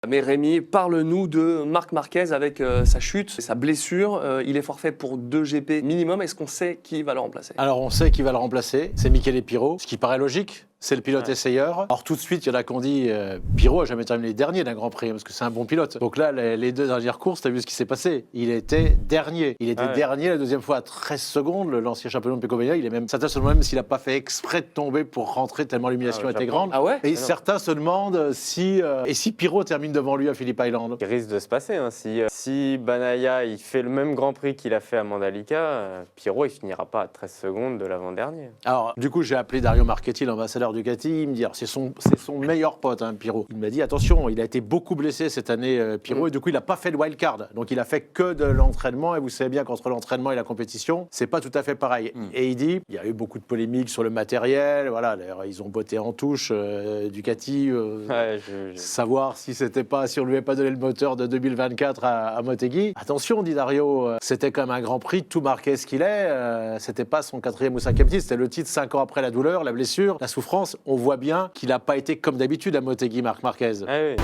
Mais Rémi, parle-nous de Marc Marquez avec sa chute, sa blessure. Il est forfait pour 2 GP minimum. Est-ce qu'on sait qui va le remplacer? Alors on sait qui va le remplacer, c'est Michele Pirro, ce qui paraît logique. C'est le pilote essayeur. Alors tout de suite, il y en a qui ont dit Pirro a jamais terminé dernier d'un Grand Prix parce que c'est un bon pilote. Donc là, les 2 dernières courses, tu as vu ce qui s'est passé. Il était dernier. Il était dernier la deuxième fois à 13 secondes. L'ancien champion de Pecovia, il est même certains se demandent même s'il n'a pas fait exprès de tomber pour rentrer tellement l'humiliation était grande. Ah ouais? Et certains se demandent si Pirro termine devant lui à Phillip Island. Il risque de se passer. Hein. Si Banaya il fait le même Grand Prix qu'il a fait à Mandalika, Pirro il finira pas à 13 secondes de l'avant-dernier. Alors du coup, j'ai appelé Dario Marchetti, l'ambassadeur Ducati. Il me dit, c'est son meilleur pote, hein, Pirro. Il m'a dit, attention, il a été beaucoup blessé cette année, Pirro, et du coup, il n'a pas fait de wildcard. Donc, il a fait que de l'entraînement. Et vous savez bien qu'entre l'entraînement et la compétition, c'est pas tout à fait pareil. Et il dit, il y a eu beaucoup de polémiques sur le matériel. Voilà, d'ailleurs, ils ont botté en touche, Ducati, savoir si on lui avait pas donné le moteur de 2024 à Motegi. Attention, dit Dario, c'était quand même un Grand Prix, tout marqué ce qu'il est. C'était pas son 4e ou 5e titre, c'était le titre 5 ans après la douleur, la blessure, la souffrance. On voit bien qu'il n'a pas été comme d'habitude à Motegi, Marc Marquez. Ah oui.